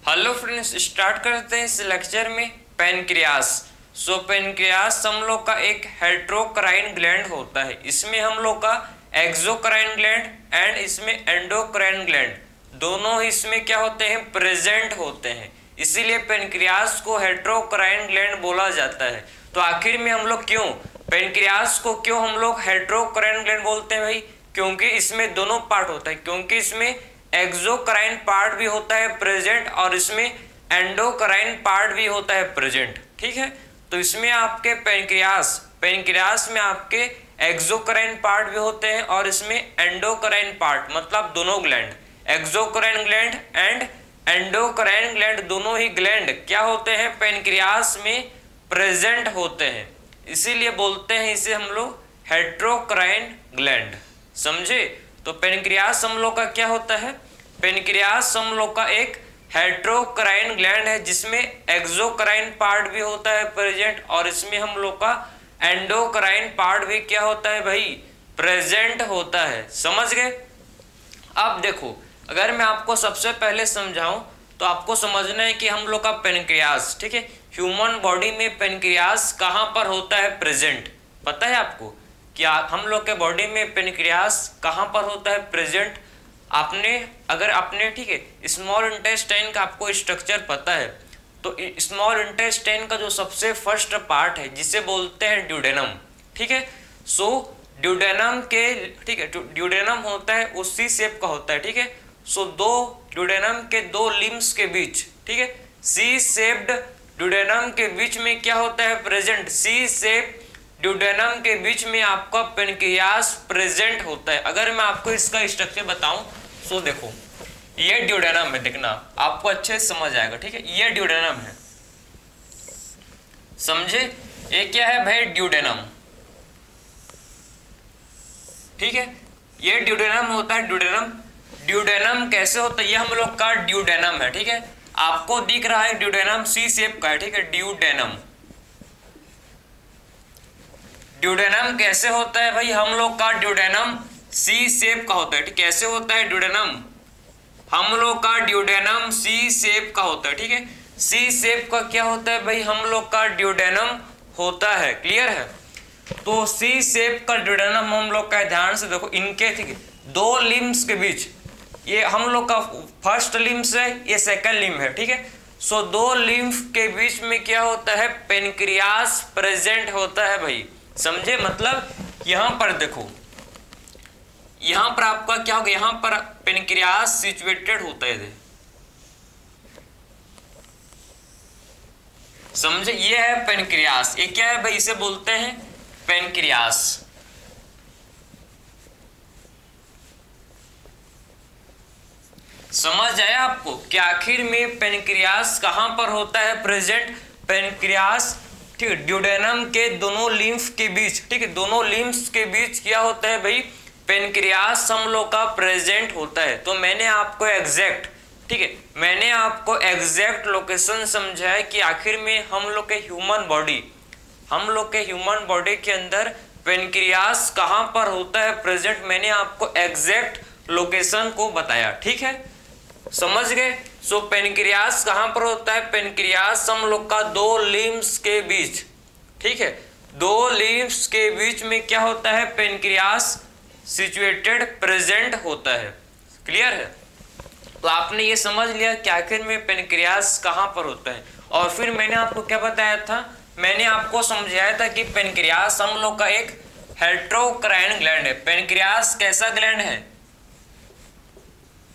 Hello friends, start करते हैं इस लेक्चर में पैनक्रियास। पैनक्रियास हम लोग का एक हेट्रोक्राइन ग्लैंड होता है। इसमें हम लोग का एक्सोक्राइन ग्लैंड एंड इसमें एंडोक्राइन ग्लैंड दोनों इसमें क्या होते हैं, प्रेजेंट होते हैं। इसीलिए पैनक्रियास को हेट्रोक्राइन ग्लैंड बोला जाता है। तो आखिर में हम लोग क्यों पैनक्रियास को हम लोग हेट्रोक्राइन ग्लैंड बोलते हैं भाई? क्योंकि इसमें दोनों पार्ट होता है, क्योंकि इसमें एक्सोक्राइन पार्ट भी होता है प्रेजेंट और इसमें एंडोक्राइन पार्ट भी होता है प्रेजेंट। ठीक है, तो इसमें आपके पैनक्रियास में आपके एक्सोक्राइन पार्ट भी होते हैं और इसमें एंडोक्राइन पार्ट, मतलब दोनों gland, exocrine gland and endocrine gland, दोनों ही ग्लैंड क्या होते हैं, पैनक्रियास में प्रेजेंट होते हैं। इसीलिए बोलते हैं इसे हम लोग हेट्रोक्राइन ग्लैंड। समझे? तो पैनक्रियास हम लोग का क्या होता है, पैनक्रियास हम लोग का एक हेट्रोक्राइन ग्लैंड है जिसमें एक्सोक्राइन पार्ट भी होता है प्रेजेंट और इसमें हम लोग का एंडोक्राइन पार्ट भी क्या होता है भाई, प्रेजेंट होता है। समझ गए? अब देखो, अगर मैं आपको सबसे पहले समझाऊं तो आपको समझना है कि हम लोग का पैनक्रियास, ठीक है, ह्यूमन बॉडी में पैनक्रियास कहाँ पर होता है प्रेजेंट। पता है आपको क्या हम लोग के बॉडी में पैनक्रियास कहाँ पर होता है प्रेजेंट? अगर आपने ठीक है स्मॉल इंटेस्टाइन का आपको स्ट्रक्चर पता है तो स्मॉल इंटेस्टाइन का जो सबसे फर्स्ट पार्ट है जिसे बोलते हैं ड्यूडेनम। ठीक है, ड्यूडेनम के, ठीक है, ड्यूडेनम होता है उसी शेप का होता है। ठीक है, दो ड्यूडेनम के दो लिम्स के बीच, ठीक है, सी शेप्ड ड्यूडेनम के बीच में क्या होता है प्रेजेंट, सी शेप ड्यूडेनम के बीच में आपका पैनक्रियास प्रेजेंट होता है। अगर मैं आपको इसका स्ट्रक्चर बताऊं तो देखो, ये ड्यूडेनम है, देखना आपको अच्छे से समझ आएगा। ठीक है, ये ड्यूडेनम है, समझे? ये क्या है भाई, ड्यूडेनम। ठीक है, ये ड्यूडेनम होता है। ड्यूडेनम कैसे होता है, ये हम लोग का ड्यूडेनम है। ठीक है, आपको दिख रहा है ड्यूडेनम सी शेप का है। ठीक है, ड्यूडेनम कैसे होता है भाई, हम लोग का ड्यूडेनम सी शेप का होता है। ठीक, कैसे होता है ड्यूडेनम, हम लोग का ड्यूडेनम सी शेप का होता है। ठीक है, सी शेप का क्या होता है भाई, हम लोग का ड्यूडेनम होता है। क्लियर है? तो सी शेप का ड्यूडेनम हम लोग का, ध्यान से देखो, इनके ठीक है दो लिम्स के बीच, ये हम लोग का फर्स्ट लिम्स है, ये सेकंड लिम्ब है। ठीक है, दो लिम्फ के बीच में क्या होता है, पैनक्रियास प्रेजेंट होता है भाई। समझे? मतलब यहां पर देखो, यहां पर आपका क्या होगा, यहां पर पैनक्रियास सिचुएटेड होता है। समझे? ये है पैनक्रियास। ये क्या है भाई, इसे बोलते हैं पैनक्रियास। समझ आया आपको कि आखिर में पैनक्रियास कहां पर होता है प्रेजेंट? पैनक्रियास, ठीक है, ड्यूडेनम के दोनों लिम्फ के बीच, ठीक है, दोनों लिम्फ्स के बीच क्या होता है भाई, पैनक्रियास हम लोग का प्रेजेंट होता है। तो मैंने आपको एग्जैक्ट, ठीक है, मैंने आपको एग्जैक्ट लोकेशन समझाया कि आखिर में हम लोग के ह्यूमन बॉडी के अंदर पैनक्रियास कहाँ पर होता है प्रेजेंट। मैंने आपको एग्जैक्ट लोकेशन को बताया। ठीक है, समझ गए? पैनक्रियास कहाँ पर होता है, पैनक्रियास हम लोग का दो लिम्स के बीच, ठीक है, दो लिम्स के बीच में क्या होता है, पैनक्रियास सिचुएटेड प्रेजेंट होता है। क्लियर है? तो आपने ये समझ लिया कि आखिर में पैनक्रियास कहाँ पर होता है। और फिर मैंने आपको क्या बताया था, मैंने आपको समझाया था कि पैनक्रियास हम लोग का एक हेट्रोक्राइन ग्लैंड है। पैनक्रियास कैसा ग्लैंड है,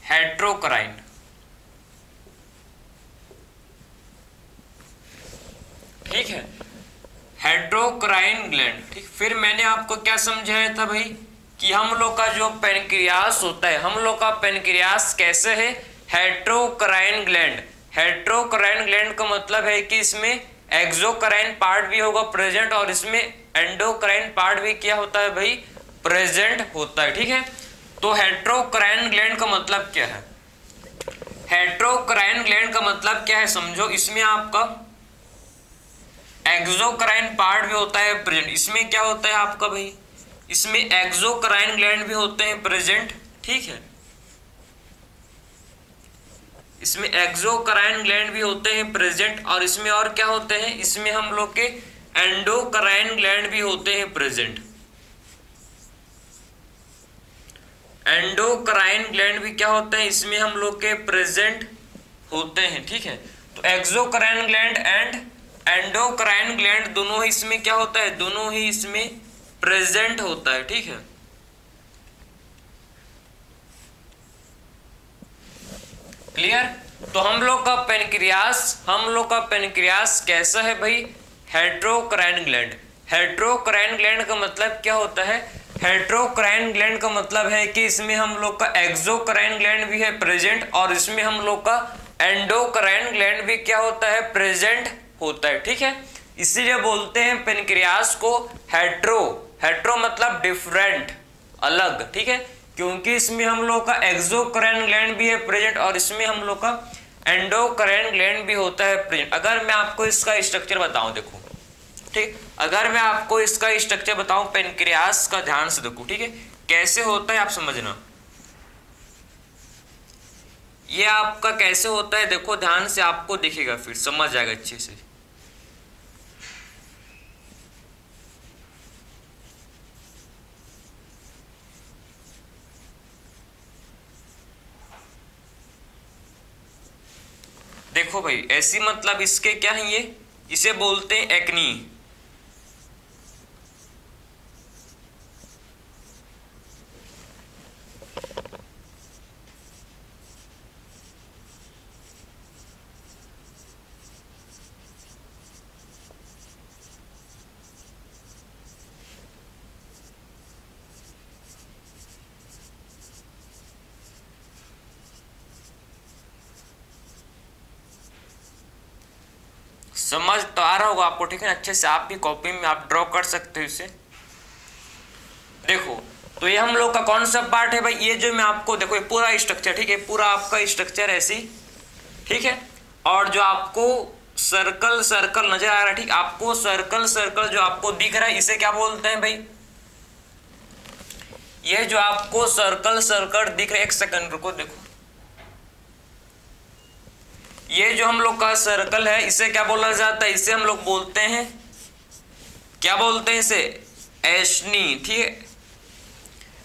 हेट्रोक्राइन। ठीक है, हेट्रोक्राइन ग्लैंड। ठीक, फिर मैंने आपको क्या समझाया था भाई कि हम लोग का जो पैनक्रियास होता है, हम लोग का पैनक्रियास कैसे है, हेट्रोक्राइन ग्लैंड। हेट्रोक्राइन ग्लैंड का मतलब है कि इसमें एक्सोक्राइन पार्ट भी होगा प्रेजेंट और इसमें एंडोक्राइन पार्ट भी क्या होता है भाई, प्रेजेंट होता है। ठीक है, तो हेट्रोक्राइन ग्लैंड का मतलब क्या है, हेट्रोक्राइन ग्लैंड का मतलब क्या है समझो, इसमें आपका एक्सोक्राइन पार्ट भी होता है प्रेजेंट। इसमें क्या होता है आपका भाई, इसमें एक्सोक्राइन ग्लैंड भी होते हैं प्रेजेंट। ठीक है, इसमें एक्सोक्राइन ग्लैंड भी होते हैं प्रेजेंट, और इसमें और क्या होते हैं, इसमें हम लोग के एंडोक्राइन ग्लैंड भी होते हैं प्रेजेंट। एंडोक्राइन ग्लैंड भी क्या होते हैं, इसमें हम लोग के प्रेजेंट होते हैं, ठीक है। तो exocrine gland and endocrine gland दोनों ही इसमें क्या होता है, दोनों ही इसमें प्रेजेंट होता है, ठीक है। क्लियर। तो हम लोग का पेनक्रियास कैसा है भाई, हेट्रोक्राइन ग्लैंड। हेट्रोक्राइन ग्लैंड का मतलब क्या होता है, हेट्रोक्राइन ग्लैंड का मतलब है कि इसमें हम लोग का एक्सोक्राइन ग्लैंड भी है प्रेजेंट, और इसमें हम लोग का एंडोक्राइन ग्लैंड भी क्या होता है, प्रेजेंट होता है, ठीक है। इसीलिए बोलते हैं पेनक्रियास को हेट्रो मतलब डिफरेंट, अलग, ठीक है, क्योंकि इसमें हम लोग का एक्सोक्राइन ग्लैंड भी है प्रेजेंट, और इसमें हम लोग का एंडोक्राइन ग्लैंड भी होता है प्रेजेंट। अगर मैं आपको इसका स्ट्रक्चर बताऊं, देखो, ठीक, अगर मैं आपको इसका स्ट्रक्चर बताऊं पेनक्रियास का, ध्यान से देखो, ठीक है, कैसे होता है आप समझना। ये आपका कैसे होता है, देखो ध्यान से, आपको दिखेगा, फिर समझ जाएगा अच्छे से। देखो भाई, ऐसी मतलब इसके क्या है, ये इसे बोलते हैं एक्नी। समझ तो आ रहा होगा आपको, ठीक है, अच्छे से आप भी कॉपी में आप ड्रॉ कर सकते हो इसे। देखो, तो ये हम लोग का कौन सा पार्ट है भाई, ये जो मैं आपको, देखो ये पूरा स्ट्रक्चर, ठीक है, पूरा आपका स्ट्रक्चर ऐसी, ठीक है। और जो आपको सर्कल सर्कल नजर आ रहा है, ठीक, आपको सर्कल सर्कल जो आपको दिख रहा है, इसे क्या बोलते हैं भाई, ये जो आपको सर्कल सर्कल दिख रहा है, एक सेकंड रुको, देखो, ये जो हम लोग का सर्कल है, इसे क्या बोला जाता है, इसे हम लोग बोलते हैं, क्या बोलते हैं इसे, एशनी, ठीक है,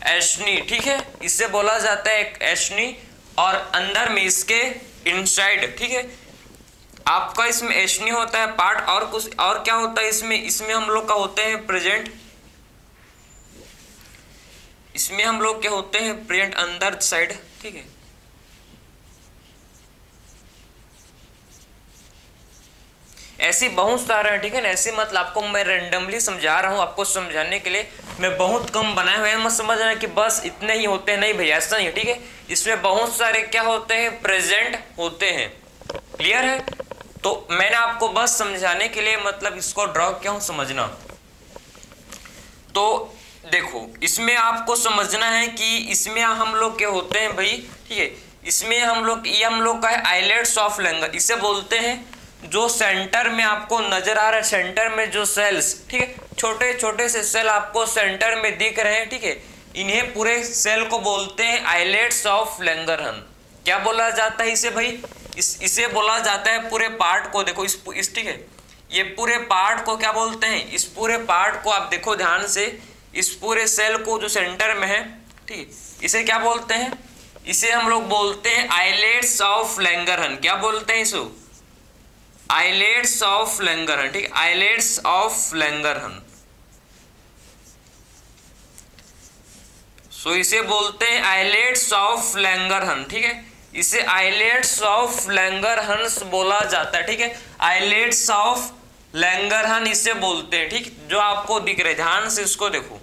एशनी, ठीक है, इसे बोला जाता है एक एशनी। और अंदर में इसके इनसाइड, ठीक है, आपका इसमें एशनी होता है पार्ट, और कुछ और क्या होता है इसमें हम लोग का होते हैं प्रेजेंट, इसमें हम लोग क्या होते हैं प्रेजेंट अंदर साइड, ठीक है। ऐसी बहुत सारे हैं, ठीक है ना, ऐसे मतलब आपको मैं रेंडमली समझा रहा हूँ, आपको समझाने के लिए मैं बहुत कम बनाए हुए हैं, मत समझना कि बस इतने ही होते हैं, नहीं भैया ऐसा नहीं है, ठीक है, इसमें बहुत सारे क्या होते हैं, प्रेजेंट होते हैं। क्लियर है। तो मैंने आपको बस समझाने के लिए मतलब इसको ड्रॉ किया हूं, समझना। तो देखो, इसमें आपको समझना है कि इसमें हम लोग क्या होते हैं भाई, ठीक है, इसमें हम लोग, ये हम लोग का है आइलेट्स ऑफ लैंगर, इसे बोलते हैं जो सेंटर में आपको नजर आ रहा है, सेंटर में जो सेल्स, ठीक है, छोटे छोटे से सेल आपको सेंटर में दिख रहे हैं, ठीक है, इन्हें पूरे सेल को बोलते हैं आइलेट्स ऑफ लैंगरहन। क्या बोला जाता है इसे भाई, इसे बोला जाता है पूरे पार्ट को, देखो इस ठीक है, ये पूरे पार्ट को क्या बोलते हैं, इस पूरे पार्ट को आप देखो ध्यान से, इस पूरे सेल को जो सेंटर में है, ठीक, इसे क्या बोलते हैं, इसे हम लोग बोलते हैं आइलेट्स ऑफ लैंगरहन। क्या बोलते हैं इसको, आइलेट्स ऑफ लैंगरहन, ठीक, आइलेट्स ऑफ लैंगरहन। सो इसे बोलते हैं आइलेट्स ऑफ लैंगरहन, ठीक है, इसे आइलेट्स ऑफ लैंगरहन बोला जाता है, ठीक है, आइलेट्स ऑफ लैंगरहन इसे बोलते हैं, ठीक, जो आपको दिख रहे, ध्यान से इसको देखो,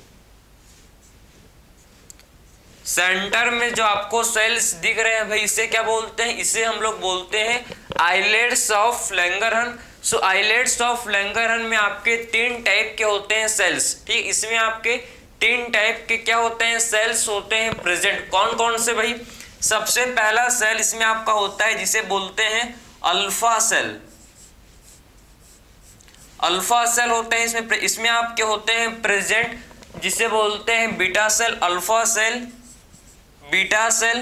सेंटर में जो आपको सेल्स दिख रहे हैं भाई, इसे क्या बोलते हैं, इसे हम लोग बोलते हैं islets of Langerhans. So islets of Langerhans में आपके 3 टाइप के होते हैं सेल्स, ठीक, इसमें आपके 3 टाइप के क्या होते हैं, सेल्स होते हैं प्रेजेंट। कौन कौन से भाई, सबसे पहला सेल इसमें आपका होता है जिसे बोलते हैं अल्फा सेल। अल्फा सेल होते हैं इसमें आपके होते हैं प्रेजेंट जिसे बोलते हैं beta cell, alpha cell, beta cell,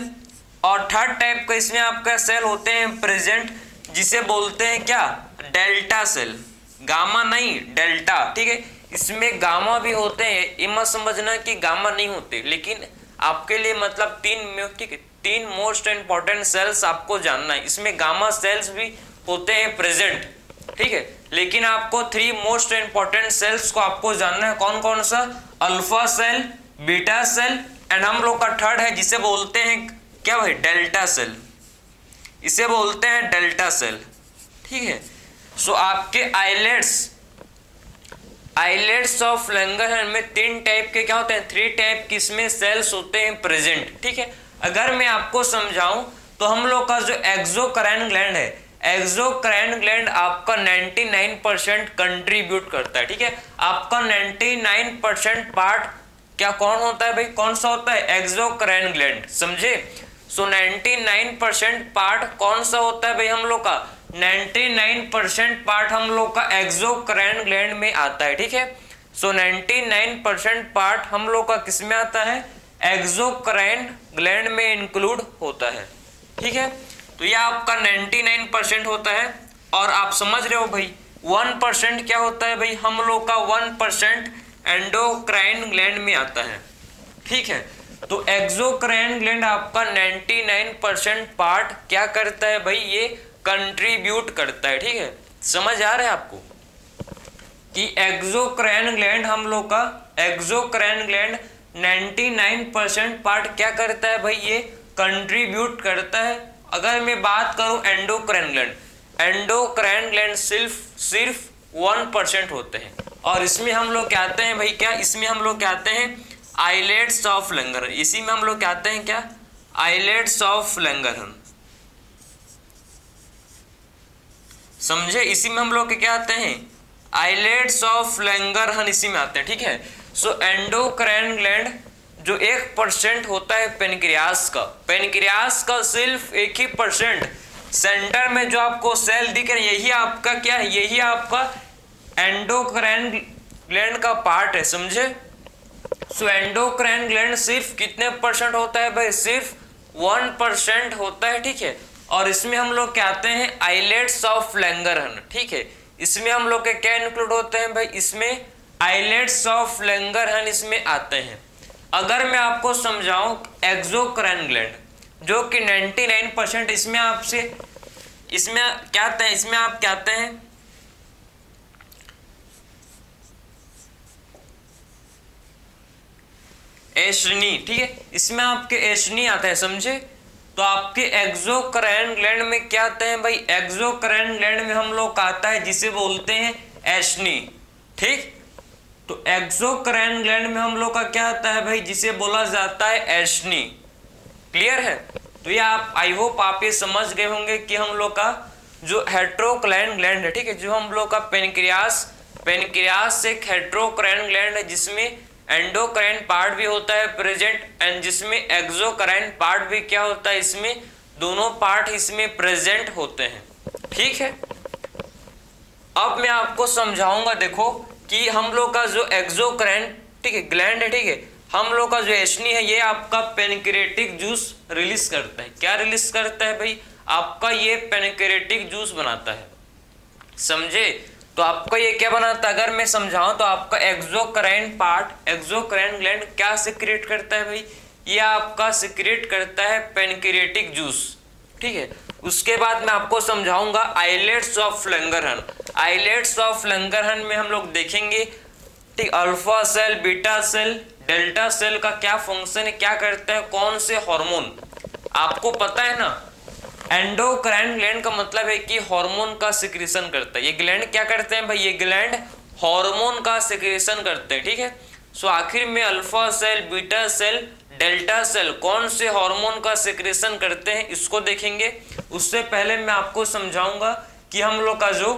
और थर्ड टाइप का इसमें आपका सेल होते हैं प्रेजेंट, जिसे बोलते हैं क्या, डेल्टा सेल। गामा नहीं, डेल्टा, ठीक है। इसमें गामा भी होते हैं, ये मत समझना कि गामा नहीं होते, लेकिन आपके लिए मतलब ठीक है, 3 मोस्ट इंपॉर्टेंट सेल्स आपको जानना है। इसमें गामा सेल्स भी होते हैं प्रेजेंट, ठीक है, लेकिन आपको 3 मोस्ट इंपॉर्टेंट सेल्स को आपको जानना है। कौन कौन सा, alpha cell, beta cell and हम लोग का थर्ड है जिसे बोलते हैं क्या भाई, डेल्टा सेल। इसे बोलते हैं डेल्टा सेल, ठीक है। सो आपके आइलेट्स ऑफ लैंगरहैंस में 3 टाइप के क्या होते हैं, 3 टाइप के इसमें सेल्स होते हैं प्रेजेंट, ठीक है। अगर मैं आपको समझाऊं तो हम लोग का जो एक्सोक्राइन ग्लैंड है, एक्सोक्राइन ग्लैंड आपका 99% कंट्रीब्यूट करता है, ठीक है। आपका 99% पार्ट क्या कौन होता है भाई, कौन सा होता है, एक्सोक्राइन ग्लैंड, समझे। सो 99% पार्ट कौन सा होता है भाई हम लोग का, 99% पार्ट हम लोग का एक्सोक्राइन ग्लैंड में आता है, ठीक है। सो 99% पार्ट हम लोग का किस में आता है, एक्सोक्राइन ग्लैंड में इंक्लूड होता है, ठीक है। तो ये आपका 99% होता है। और आप समझ रहे हो भाई 1% क्या होता है भाई, हम लोग का 1% एंडोक्राइन ग्लैंड में आता है, ठीक है। तो एक्सोक्राइन ग्लैंड आपका 99% पार्ट क्या करता है भाई, ये कंट्रीब्यूट करता है, ठीक है। समझ आ रहा है आपको कि एक्सोक्राइन ग्लैंड हम लोग का, एक्सोक्राइन ग्लैंड 99% पार्ट क्या करता है भाई, ये कंट्रीब्यूट करता है। अगर मैं बात करूं एंडोक्राइन ग्लैंड, एंडोक्राइन ग्लैंड सिर्फ 1% होते हैं। और इसमें हम लोग कहते हैं भाई क्या, इसमें हम लोग कहते हैं आइलेट्स ऑफ लैंगरहैंस। इसी में हम लोग कहते हैं क्या, आइलेट्स ऑफ लैंगरहैंस, समझे। इसी में हम लोग क्या आते हैं, आइलेट्स ऑफ लैंगरहैंस, इसी में आते हैं, ठीक है। सो एंडोक्राइन ग्लैंड जो 1% होता है पेनक्रियास का, पेनक्रियास का सिर्फ 1 ही % सेंटर में जो आपको सेल दिख रहे हैं, यही आपका क्या है, यही आपका एंडोक्राइन ग्लैंड का पार्ट है, समझे। सो एंडोक्राइन ग्लैंड सिर्फ कितने % होता है भाई, सिर्फ 1% होता है, ठीक है। और इसमें हम लोग कहते हैं आइलेट्स ऑफ लैंगरहैंस, ठीक है। इसमें हम लोग के क्या इंक्लूड होते हैं भाई, इसमें आइलेट्स ऑफ लैंगरहैंस इसमें आते हैं। अगर मैं आपको समझाऊं एक्सोक्राइन ग्लैंड जो कि 99% इसमें आपसे, इसमें क्या आते हैं, इसमें आप कहते हैं एशनी, ठीक है। इसमें आपके एशनी आता है, समझे। तो आपके एक्सोक्राइन ग्लैंड में क्या आते हैं भाई, एक्सोक्राइन ग्लैंड में हम लोग आता है जिसे बोलते हैं एशनी, ठीक। तो एक्सोक्राइन ग्लैंड में हम लोग का क्या आता है भाई, जिसे बोला जाता है एशनी, क्लियर है। तो ये आप आई होप आप ये समझ गए होंगे कि हम लोग का जो हेट्रोक्राइन ग्लैंड है, ठीक है, जो हम लोग का पेनक्रियास एक हेट्रोक्राइन ग्लैंड है जिसमें एंडोक्राइन पार्ट भी होता है प्रेजेंट एंड जिसमें एक्सोक्राइन पार्ट भी क्या होता है, इसमें दोनों पार्ट इसमें प्रेजेंट होते हैं, ठीक है। अब मैं आपको समझाऊंगा, देखो कि हम लोग का जो एक्सोक्राइन, ठीक है, ग्लैंड है, ठीक है, हम लोग का जो एशनी है ये आपका पेनक्रियाटिक जूस रिलीज करता है। क्या रिलीज करता है भाई, आपका ये पेनक्रियाटिक जूस बनाता है, समझे। तो आपका ये क्या बनाता है, अगर मैं समझाऊं तो आपका एक्सोक्राइन पार्ट, एक्सोक्राइन ग्लैंड क्या सिक्रेट करता है भाई, ये आपका सिक्रेट करता है पेनक्रियाटिक जूस, ठीक है। उसके बाद मैं आपको समझाऊंगा islets of Langerhans. Islets of Langerhans में हम लोग देखेंगे, ठीक, alpha cell, beta cell, delta cell का क्या फंक्शन है, क्या करता है, कौन से हार्मोन, आपको पता है ना। एंडोक्राइन ग्लैंड का मतलब है कि हार्मोन का सिक्रेशन करता है। ये ग्लैंड क्या करते हैं भाई, ये ग्लैंड हार्मोन का सिक्रेशन करते हैं, ठीक है। सो आखिर में alpha cell, beta cell, delta cell कौन से हार्मोन का सिक्रेशन करते हैं इसको देखेंगे। उससे पहले मैं आपको समझाऊंगा कि हम लोग का जो,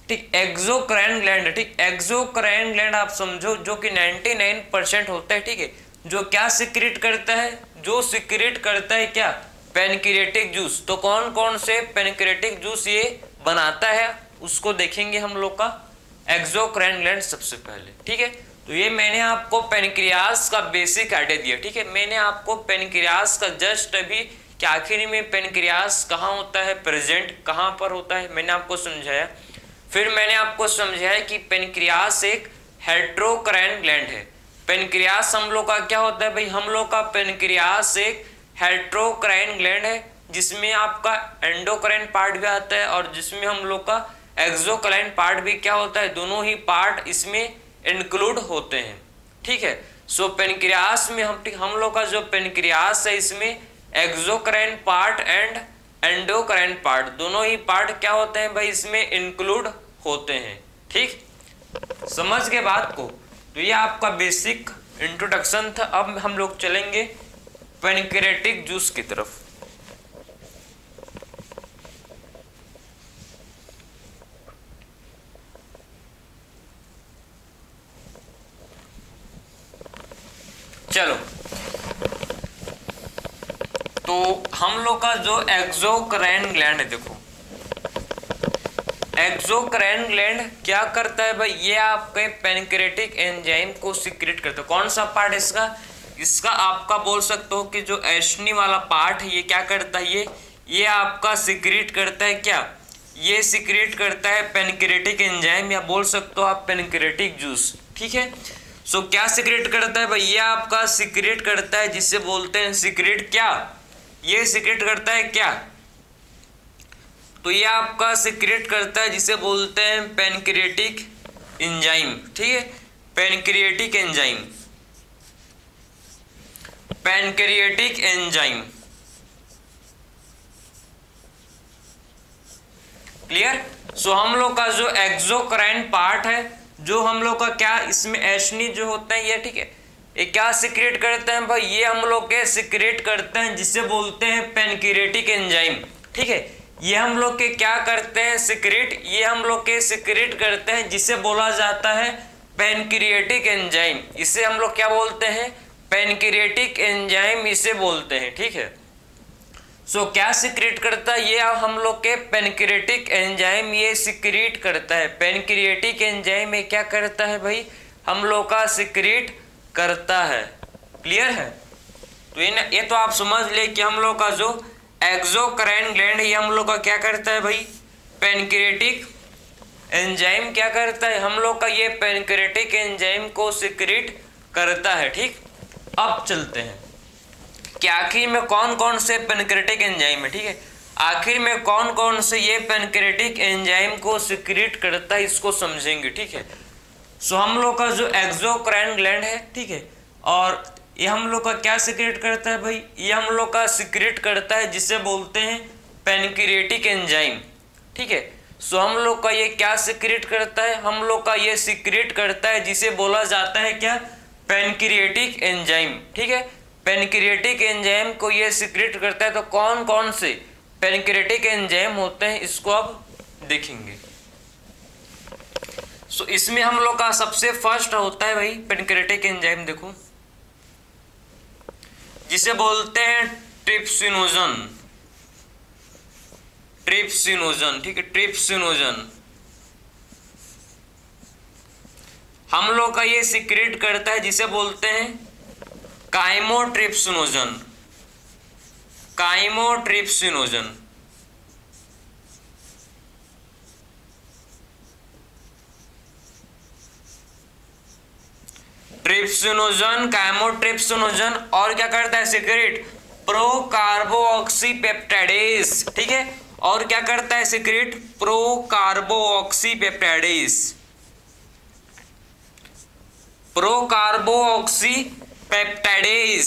ठीक, एक्सोक्राइन ग्लैंड है, ठीक, एक्सोक्राइन ग्लैंड आप समझो जो कि 99% होता है, ठीक है, जो क्या सिक्रेट करता है, जो सिक्रेट करता है क्या, पेनक्रियाटिक जूस। तो कौन कौन से पेनक्रियाटिक जूस ये बनाता है उसको देखेंगे हम लोग का एक्सोक्राइन ग्लैंड सबसे पहले, ठीक है। तो ये मैंने आपको पेनक्रियास का बेसिक आइडिया दिया, ठीक है। मैंने आपको पेनक्रियास का जस्ट अभी कि आखिर में पेनक्रियास कहाँ होता है, प्रेजेंट कहाँ पर होता है, मैंने आपको समझाया। फिर मैंने आपको समझाया कि पेनक्रियास एक हेट्रोक्राइन ग्लैंड है। पेनक्रियास हम लोग का क्या होता है भाई, हम लोग का पेनक्रियास एक हेट्रोक्राइन ग्लैंड है जिसमें आपका एंडोक्राइन पार्ट भी आता है और जिसमें हम लोग का एक्सोक्राइन पार्ट भी क्या होता है, दोनों ही पार्ट इसमें इंक्लूड होते हैं, ठीक है। सो पेनक्रियास में हम लोग का जो पेनक्रियास है इसमें exocrine part and endocrine part दोनों ही पार्ट क्या होते हैं भाई, इसमें इंक्लूड होते हैं, ठीक। समझ के बात को। तो ये आपका बेसिक इंट्रोडक्शन था। अब हम लोग चलेंगे पेनक्रियाटिक जूस की तरफ। चलो, तो हम लोग का जो एक्सोक्राइन ग्लैंड है, देखो एक्सोक्राइन ग्लैंड क्या करता है भाई, ये आपके पेनक्रियाटिक एंजाइम को सीक्रेट करता है। कौन सा पार्ट है इसका, इसका आपका बोल सकते हो कि जो एस्नी वाला पार्ट है ये क्या करता है, ये आपका सीक्रेट करता है, क्या ये सीक्रेट करता है पेनक्रियाटिक एंजाइम, या बोल सकते हो आप पेनक्रियाटिक जूस, ठीक है। सो क्या सीक्रेट करता है भाई, ये आपका सीक्रेट करता है जिसे बोलते हैं सीक्रेट, क्या ये सीक्रेट करता है क्या, तो ये आपका सीक्रेट करता है जिसे बोलते हैं पेनक्रियाटिक एंजाइम, ठीक है। Pancreatic enzyme, pancreatic enzyme, clear. So हम लोग का जो एक्सोक्राइन पार्ट है, जो हम लोग का क्या इसमें एस्नी जो होता है ये, ठीक है, ये क्या सीक्रेट करते हैं भाई, ये हम लोग के सीक्रेट करते हैं जिसे बोलते हैं पेनक्रियाटिक एंजाइम, ठीक है। ये हम लोग के क्या करते हैं सीक्रेट, ये हम लोग के सीक्रेट करते हैं जिसे बोला जाता है पेनक्रियाटिक एंजाइम। इसे हम लोग क्या बोलते हैं, पेनक्रियाटिक एंजाइम इसे बोलते हैं, ठीक है। सो क्या सीक्रेट करता है, ये हम लोग के पेनक्रियाटिक एंजाइम ये सीक्रेट करता है। पेनक्रियाटिक एंजाइम ये क्या करता है भाई, हम लोग का सीक्रेट करता है, क्लियर है। तो ये तो आप समझ ले कि हम लोग का जो एक्सोक्राइन ग्लैंड ये हम लोग का क्या करता है भाई, पेनक्रियाटिक एंजाइम क्या करता है, हम लोग का ये पेनक्रियाटिक एंजाइम को सीक्रेट करता है, ठीक। अब चलते हैं कि आखिर में कौन कौन से पेनक्रियाटिक एंजाइम है, ठीक है। आखिर में कौन कौन से ये पेनक्रियाटिक एंजाइम को सीक्रेट करता है इसको समझेंगे, ठीक है। सो हम लोग का जो एक्सोक्राइन ग्लैंड है, ठीक है, और ये हम लोग का क्या सीक्रेट करता है भाई, ये हम लोग का सीक्रेट करता है जिसे बोलते हैं पेनक्रियाटिक एंजाइम, ठीक है। सो हम लोग का ये क्या सीक्रेट करता है, हम लोग का ये सीक्रेट करता है जिसे बोला जाता है क्या, पेनक्रियाटिक एंजाइम, ठीक है। पेनक्रियाटिक एंजाइम को ये सीक्रेट करता है। तो कौन कौन से पेनक्रियाटिक एंजाइम होते हैं इसको अब देखेंगे। सो इसमें हम लोग का सबसे फर्स्ट होता है भाई पेनक्रियाटिक एंजाइम, देखो जिसे बोलते हैं ट्रिप्सिनोजन, ट्रिप्सिनोजन, ठीक है, ट्रिप्सिनोजन हम लोग का ये सीक्रेट करता है जिसे बोलते हैं काइमोट्रिप्सिनोजन, काइमोट्रिप्सिनोजन, ट्रिप्सिनोजन, काइमोट्रिप्सिनोजन, और क्या करता है सीक्रेट, प्रोकार्बोऑक्सीपेप्टाइडेज, ठीक है, और क्या करता है सीक्रेट, प्रोकार्बोऑक्सीपेप्टाइडेज, प्रोकार्बोऑक्सीपेप्टाइडेज,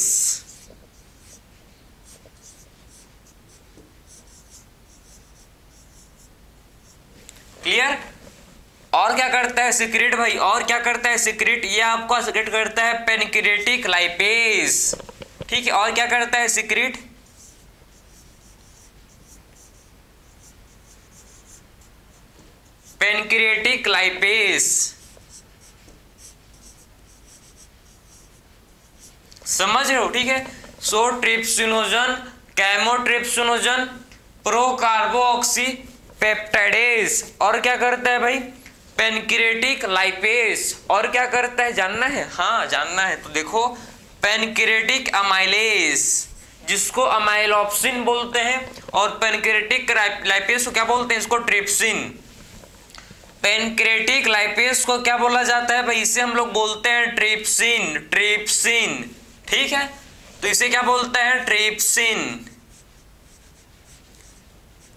क्लियर। और क्या करता है सीक्रेट भाई, और क्या करता है सीक्रेट, ये आपका सीक्रेट करता है पेनक्रियाटिक लाइपेज, ठीक है। और क्या करता है सीक्रेट, पेनक्रियाटिक लाइपेज, समझ रहे हो, ठीक है। सो ट्रिप्सिनोजन, कैमोट्रिप्सिनोजन, प्रोकार्बोऑक्सीपेप्टाइडेज, और क्या करता है भाई पेनक्रिएटिक लाइपेज और क्या करता है जानना है? हाँ जानना है। तो देखो पेनक्रिएटिक अमाइलेज जिसको अमाइलोप्सिन बोलते हैं और पेनक्रिएटिक लाइपेज को क्या बोलते हैं? इसको ट्रिप्सिन। पेनक्रिएटिक लाइपेज को क्या बोला जाता है भाई? इसे हम लोग बोलते हैं ट्रिप्सिन। ट्रिप्सिन ठीक है, तो इसे क्या बोलते हैं? ट्रिप्सिन।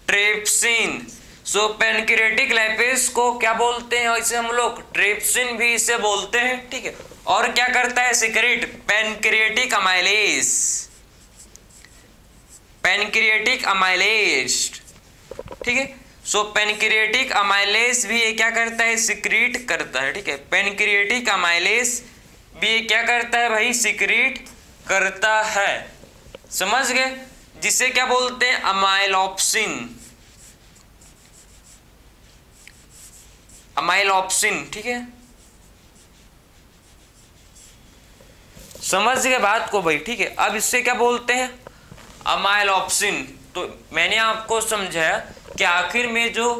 ट्रिप्सिन। सो पेनक्रिएटिक लाइपेज को क्या बोलते हैं? इसे हम लोग ट्रिप्सिन भी इसे बोलते हैं। ठीक है, और क्या करता है? Secrete pancreatic amylase. Pancreatic amylase ठीक है। सो पेनक्रिएटिक अमाइलेज भी ये क्या करता है? सिक्रीट करता है। ठीक है, पेनक्रिएटिक अमाइलेज भी ये क्या करता है भाई? सिक्रीट करता है। समझ गए? जिसे क्या बोलते हैं? अमाइलोप्सिन। अमाइलोप्सिन ठीक है, समझ गए बात को भाई? ठीक है, अब इससे क्या बोलते हैं? अमाइलोप्सिन। तो मैंने आपको समझाया कि आखिर में जो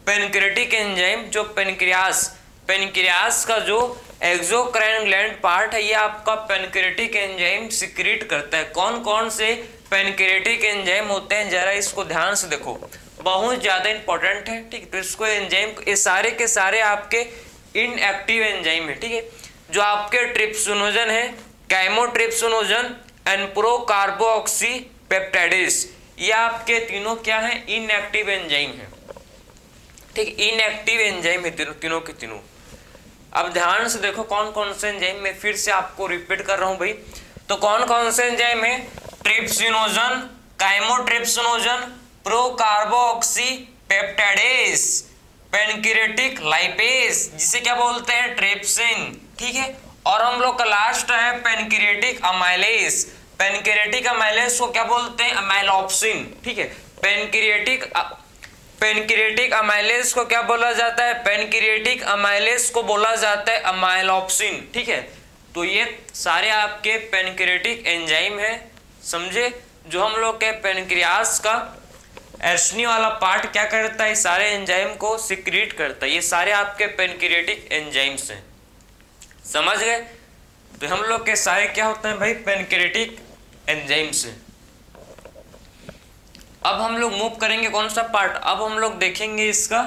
पेनक्रिएटिक एंजाइम जो पेनक्रियास का जो एक्सोक्राइन ग्लैंड पार्ट है ये आपका पेनक्रिएटिक एंजाइम सिक्रीट करता है। कौन कौन से पेनक्रिएटिक एंजाइम होते हैं जरा इसको ध्यान से देखो, बहुत ज्यादा इंपॉर्टेंट है। ठीक है, तो इसको एंजाइम ये सारे के सारे आपके इनएक्टिव एंजाइम है। ठीक है, जो आपके ट्रिप्सिनोजन है, कैमोट्रिप्सिनोजन एंड प्रोकार्बोक्सी पेप्टाइडेस, ये आपके तीनों क्या है? इनएक्टिव एंजाइम है। ठीक, इनएक्टिव एंजाइम है तीनों के तीनों। अब ध्यान से देखो कौन कौन से एंजाइम, मैं फिर से आपको रिपीट कर रहा हूं भाई। तो कौन कौन से एंजाइम है? Trypsinogen, कैमोट्रिप्सिनोजन, procarboxy peptidase, pancreatic lipase जिसे क्या बोलते हैं? ट्रिप्सिन। ठीक है, और हम लोग का लास्ट है पेनक्रिएटिक अमाइलेज। पेनक्रिएटिक अमाइलेज को क्या बोलते हैं? अमाइलोप्सिन। ठीक है, पेनक्रिएटिक अमाइलेज को क्या बोला जाता है? पेनक्रिएटिक अमाइलेज को बोला जाता है अमाइलोप्सिन। ठीक है, तो ये सारे आपके पेनक्रिएटिक एंजाइम है, समझे? जो हम लोग के पेनक्रियास का एस्नी वाला पार्ट क्या करता है? सारे एंजाइम को सिक्रीट करता है। ये सारे आपके पेनक्रिएटिक एंजाइम्स हैं, समझ गए? तो हम लोग के सारे क्या होते हैं भाई? पेनक्रिएटिक एंजाइम्स हैं। अब हम लोग मूव करेंगे कौन सा पार्ट? अब हम लोग देखेंगे इसका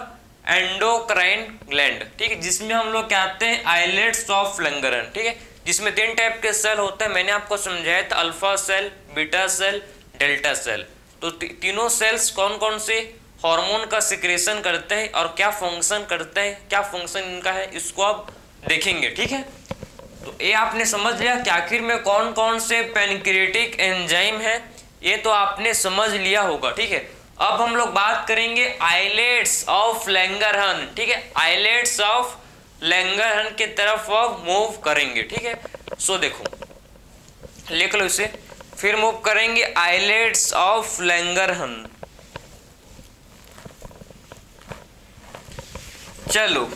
एंडोक्राइन ग्लैंड। ठीक है, जिसमें हम लोग क्या आते हैं? Islets of Langerhans. ठीक है, जिसमें 3 टाइप के सेल होते हैं, मैंने आपको समझाया था, alpha cell, beta cell, delta cell. तो तीनों सेल्स कौन कौन से हार्मोन का सिक्रेशन करते हैं और क्या फंक्शन करते हैं, क्या फंक्शन इनका है, इसको आप देखेंगे। ठीक है, तो ये आपने समझ लिया कि आखिर में कौन कौन से पेनक्रिएटिक एंजाइम है, ये तो आपने समझ लिया होगा। ठीक है, अब हम लोग बात करेंगे आइलेट्स ऑफ लैंगरहन। ठीक है, आइलेट्स ऑफ लैंगरहन की तरफ मूव करेंगे। ठीक है, सो देखो लिख लो इसे, फिर मूव करेंगे आइलेट्स ऑफ लैंगरहन। चलो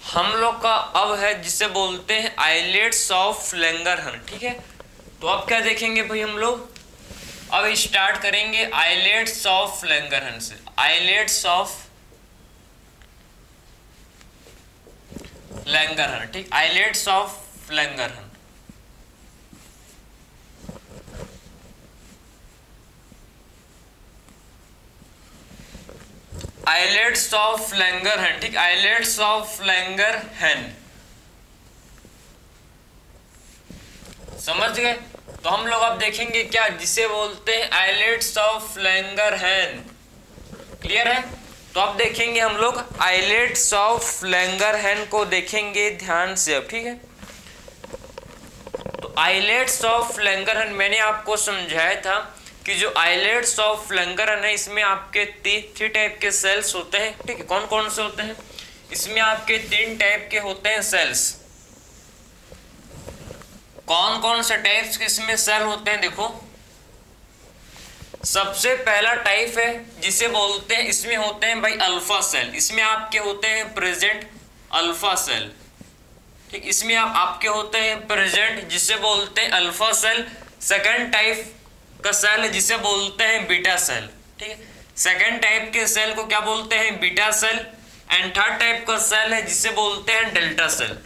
हम लोग का अब है जिसे बोलते हैं आइलेट्स ऑफ लैंगरहन। ठीक है, तो अब क्या देखेंगे भाई? हम लोग अब स्टार्ट करेंगे आइलेट्स ऑफ लैंगरहन से। Islets of Langerhans. ठीक, islets of Langerhans. Islets of Langerhans. ठीक, आइलेट्स ऑफ लैंगरहन, समझ गए? तो हम लोग अब देखेंगे क्या, जिसे बोलते हैं आइलेट्स ऑफ लैंगरहन। क्लियर है? तो अब देखेंगे हम लोग आइलेट्स ऑफ लैंगरहन को देखेंगे ध्यान से अब। ठीक है, तो आइलेट्स ऑफ लैंगरहन मैंने आपको समझाया था कि जो आइलेट्स ऑफ लैंगरहन है इसमें आपके 3 टाइप के सेल्स होते हैं। ठीक है, कौन कौन से होते हैं? इसमें आपके 3 टाइप के होते हैं सेल्स। कौन कौन से टाइप्स के इसमें सेल होते हैं देखो। सबसे पहला टाइप है जिसे बोलते हैं, इसमें होते हैं भाई अल्फा सेल। इसमें आपके होते हैं प्रेजेंट अल्फा सेल, ठीक। इसमें आपके होते हैं प्रेजेंट जिसे बोलते हैं अल्फा सेल। सेकंड टाइप का सेल है जिसे बोलते हैं बीटा सेल, ठीक है। सेकंड टाइप के सेल को क्या बोलते हैं, beta cell. And third type का सेल है जिसे बोलते हैं डेल्टा सेल।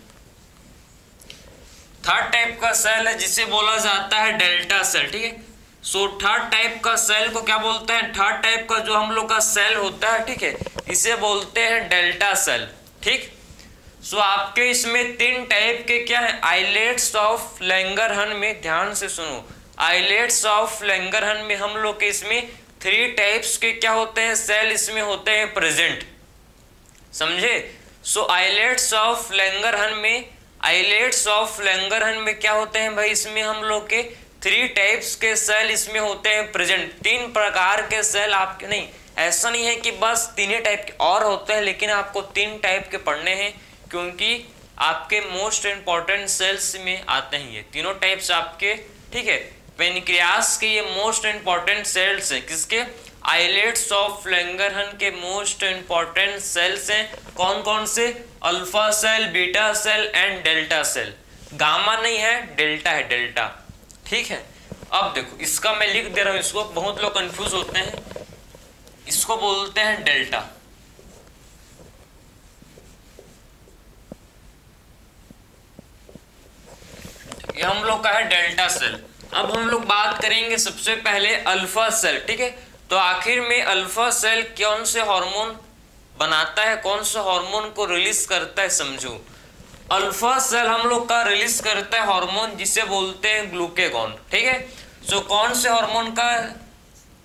थर्ड टाइप का सेल है जिसे बोला जाता है डेल्टा सेल, ठीक है। सो थर्ड टाइप का सेल को क्या बोलते हैं, थर्ड टाइप का जो हम लोग का सेल होता है, ठीक है, इसे बोलते हैं डेल्टा सेल, ठीक। सो आपके इसमें तीन टाइप के क्या है, आइलेट्स ऑफ लैंगरहन में, ध्यान से सुनो, आइलेट्स ऑफ लैंगरहन में हम लोग के इसमें थ्री टाइप्स के क्या होते हैं, सेल इसमें होते हैं प्रेजेंट, समझे। सो आइलेट्स ऑफ लैंगरहन में, आइलेट्स ऑफ लैंगरहन में क्या होते हैं भाई, इसमें हम लोग के थ्री टाइप्स के सेल इसमें होते हैं प्रेजेंट। तीन प्रकार के सेल आपके, नहीं ऐसा नहीं है कि बस तीन ही टाइप के और होते हैं, लेकिन आपको तीन टाइप के पढ़ने हैं क्योंकि आपके मोस्ट इंपॉर्टेंट सेल्स में आते हैं ये तीनों टाइप्स आपके, ठीक है। पेनक्रियास के ये मोस्ट इंपॉर्टेंट सेल्स हैं, किसके, आइलेट्स ऑफ लैंगरहन के मोस्ट इंपॉर्टेंट सेल्स हैं। कौन कौन से, alpha cell, beta cell and delta cell. Gamma नहीं है, डेल्टा है, डेल्टा, ठीक है। अब देखो इसका मैं लिख दे रहा हूं, इसको बहुत लोग कंफ्यूज होते हैं, इसको बोलते हैं डेल्टा, ये हम लोग का है डेल्टा सेल। अब हम लोग बात करेंगे सबसे पहले अल्फा सेल, ठीक है। तो आखिर में अल्फा सेल कौन से हार्मोन बनाता है, कौन से हार्मोन को रिलीज करता है, समझो। अल्फा सेल हम लोग का रिलीज करता है हार्मोन जिसे बोलते हैं ग्लूकेगॉन, ठीक है। सो कौन से हार्मोन का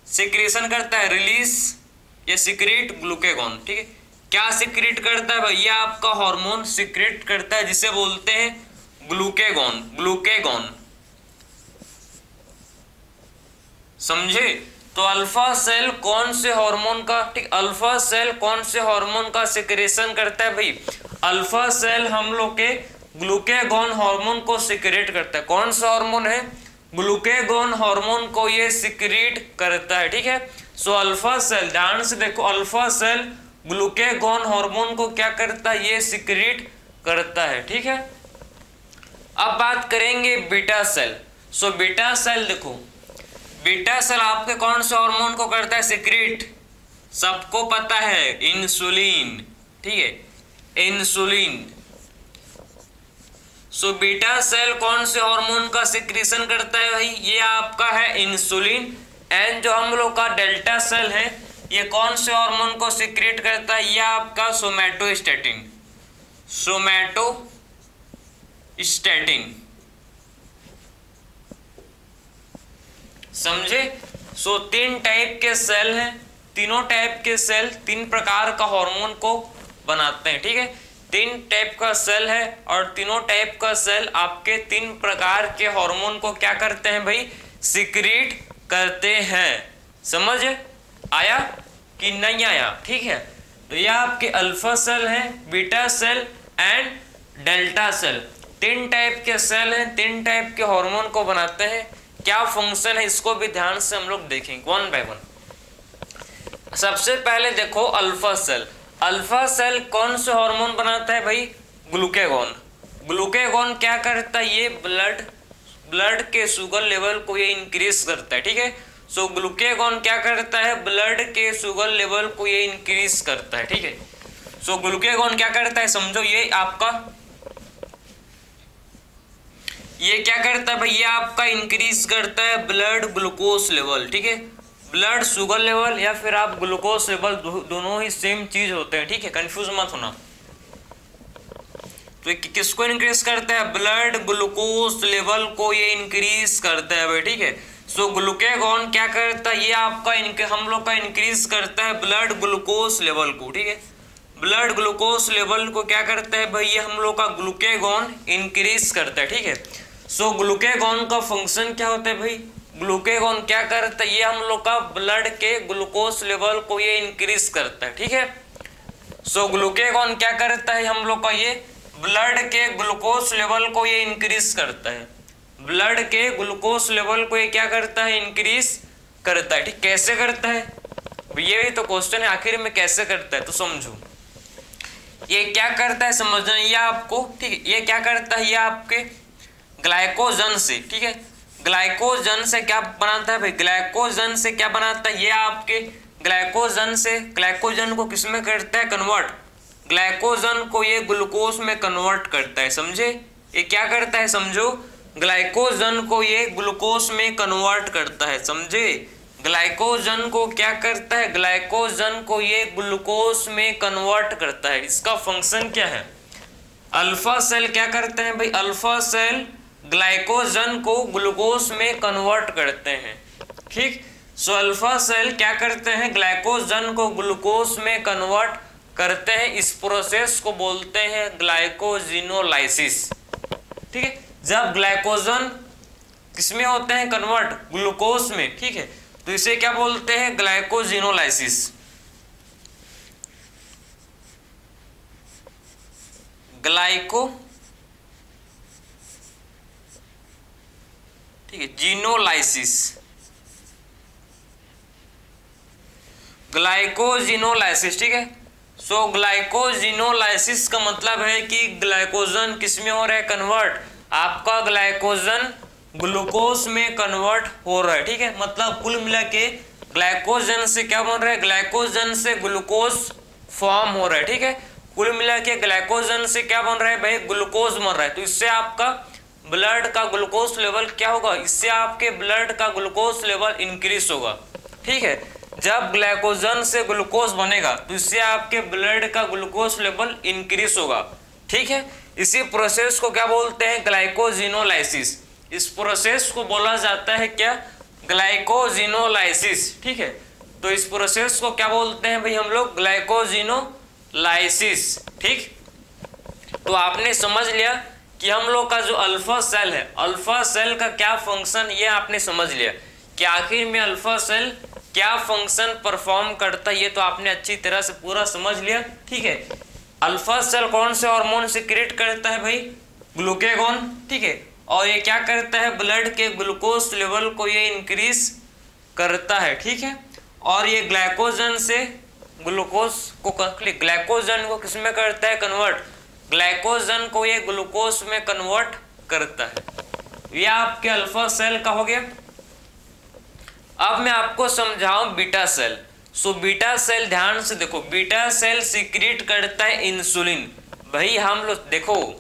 सिक्रेशन करता है, रिलीज या सिक्रेट, ग्लूकेगॉन, ठीक है। क्या सिक्रेट करता है भैया, आपका हार्मोन सिक्रेट करता है जिसे बोलते हैं ग्लूकेगॉन, ग्लूकेगॉन, समझे। तो अल्फा सेल कौन से हार्मोन का, ठीक, अल्फा सेल कौन से हार्मोन का सिक्रेशन करता है भाई, अल्फा सेल हम लोग के ग्लूकेगॉन हार्मोन को सिक्रेट करता है। कौन सा हार्मोन है, ग्लूकेगॉन हार्मोन को ये सिक्रेट करता है, ठीक है। सो अल्फा सेल, ध्यान से देखो, अल्फा सेल ग्लूकेगॉन हार्मोन को क्या करता है, ये सिक्रेट करता है, ठीक है। अब बात करेंगे beta cell. So beta cell देखो, बीटा सेल आपके कौन से हार्मोन को करता है सिक्रेट, सबको पता है, इंसुलिन, ठीक है, इंसुलिन। सो बीटा सेल कौन से हार्मोन का सिक्रेशन करता है भाई, ये आपका है इंसुलिन। एंड जो हम लोग का डेल्टा सेल है ये कौन से हार्मोन को सिक्रेट करता है, ये आपका सोमैटोस्टैटिन, सोमैटोस्टैटिन, समझे। सो तीन टाइप के सेल हैं, तीनों टाइप के सेल तीन प्रकार का हार्मोन को बनाते हैं, ठीक है। तीन टाइप का सेल है और तीनों टाइप का सेल आपके तीन प्रकार के हार्मोन को क्या करते हैं भाई, सिक्रेट करते हैं। समझ आया कि नहीं आया, ठीक है। तो ये आपके अल्फा सेल है, beta cell and delta cell, तीन टाइप के सेल हैं, तीन टाइप के हार्मोन को बनाते हैं। क्या फंक्शन है इसको भी ध्यान से हम लोग देखेंगे वन बाय वन। सबसे पहले देखो अल्फा सेल, अल्फा सेल कौन से हार्मोन बनाता है भाई, ग्लूकेगॉन। ग्लूकेगॉन क्या करता है, ये ब्लड के शुगर लेवल को ये इंक्रीज करता है, ठीक है। सो ग्लूकेगॉन क्या करता है, ब्लड के शुगर लेवल को ये इंक्रीज करता है, ठीक है। सो ग्लूकेगॉन क्या करता है, समझो, ये आपका ये क्या करता है भैया, आपका इंक्रीज करता है ब्लड ग्लूकोज लेवल, ठीक है। ब्लड शुगर लेवल या फिर आप ग्लूकोज लेवल दोनों ही सेम चीज होते हैं, ठीक है, कंफ्यूज मत होना। तो किसको इंक्रीज करता है, ब्लड ग्लूकोज लेवल को ये इंक्रीज करता है भाई, ठीक है। सो ग्लूकेगॉन क्या करता है, ये आपका हम लोग का इंक्रीज करता है ब्लड ग्लूकोज लेवल को, ठीक है। ब्लड ग्लूकोज लेवल को क्या करता है भाई, ये हम लोग का ग्लूकेगॉन इंक्रीज करता है, ठीक है। सो ग्लूकेगॉन का फंक्शन क्या होता है भाई, ग्लूकेगॉन क्या करता है, ये हम लोग का ब्लड के ग्लूकोज लेवल को ये इंक्रीज करता है, ठीक है। सो ग्लूकेगॉन क्या करता है, हम लोग का ये ब्लड के ग्लूकोज लेवल को ये इंक्रीज करता है। ब्लड के ग्लूकोज लेवल को ये क्या करता है, इंक्रीज करता है। ठीक, कैसे करता है, ये भी तो क्वेश्चन है, आखिर में कैसे करता है, तो समझो। ये क्या करता है समझना ये आपको, ठीक है। ये क्या करता है, ये आपके ग्लाइकोजन से, ठीक है, ग्लाइकोजन से क्या बनाता है भाई, ग्लाइकोजन से क्या बनाता है, ये आपके ग्लाइकोजन से, ग्लाइकोजन को किसमें करता है, कन्वर्ट, ग्लाइकोजन को ये ग्लूकोज में कन्वर्ट करता है, समझे। ये क्या करता है समझो, ग्लाइकोजन को ये ग्लूकोज में कन्वर्ट करता है, समझे। ग्लाइकोजन को क्या करता है, ग्लाइकोजन को ये ग्लूकोज में कन्वर्ट करता है। इसका फंक्शन क्या है, अल्फा सेल क्या करते हैं भाई, अल्फा सेल ग्लाइकोजन को ग्लूकोज में कन्वर्ट करते हैं। ठीक, सो अल्फा सेल क्या करते हैं, ग्लाइकोजन को ग्लूकोज में कन्वर्ट करते हैं। इस प्रोसेस को बोलते हैं ग्लाइकोजिनोलाइसिस। ठीक है, जब ग्लाइकोजन किसमें होते हैं, कन्वर्ट, ग्लूकोज में, ठीक है, तो इसे क्या बोलते हैं, ग्लाइकोजिनोलाइसिस। ग्लाइको, ठीक है, जीनोलाइसिस, ग्लाइकोजिनोलाइसिस। ठीक है, सो ग्लाइकोजिनोलाइसिस का मतलब है कि ग्लाइकोजन किसमें हो रहा है, कन्वर्ट, आपका ग्लाइकोजन ग्लूकोज में कन्वर्ट हो रहा है। ठीक है, मतलब कुल मिला के ग्लाइकोजन से क्या बन रहा है, ग्लाइकोजन से ग्लूकोज फॉर्म हो रहा है। ठीक है, कुल मिला के ग्लाइकोजन से क्या बन रहा है भाई, ग्लूकोज बन रहा है। तो इससे आपका ब्लड का ग्लूकोज लेवल क्या होगा, इससे आपके ब्लड का ग्लूकोज लेवल इंक्रीज होगा। ठीक है, जब ग्लाइकोजन से ग्लूकोज बनेगा तो इससे आपके ब्लड का ग्लूकोज लेवल इंक्रीज होगा। ठीक है, इसी प्रोसेस को क्या बोलते हैं, ग्लाइकोजिनोलाइसिस। इस प्रोसेस को बोला जाता है क्या, ग्लाइकोजिनोलाइसिस। ठीक है, तो इस प्रोसेस को क्या बोलते हैं भाई हम लोग, ग्लाइकोजिनोलाइसिस। ठीक, तो आपने समझ लिया कि हम लोग का जो अल्फा सेल है, अल्फा सेल का क्या फंक्शन, ये आपने समझ लिया कि आखिर में अल्फा सेल क्या फंक्शन परफॉर्म करता है, ये तो आपने अच्छी तरह से पूरा समझ लिया। ठीक है, अल्फा सेल कौन से हार्मोन से क्रिएट करता है भाई, ग्लूकेगॉन। ठीक है, और ये क्या करता है, ब्लड के ग्लूकोज लेवल को ये इंक्रीज करता है। ठीक है, और ये ग्लाइकोजन से ग्लूकोज को, ग्लाइकोजन को किसमें करता है, कन्वर्ट, ग्लाइकोजन को ये ग्लूकोज में कन्वर्ट करता है। ये आपके अल्फा सेल का हो गया। अब मैं आपको समझाऊं beta cell. So beta cell ध्यान से देखो, बीटा सेल सीक्रेट करता है इंसुलिन। भाई हम लोग देखो,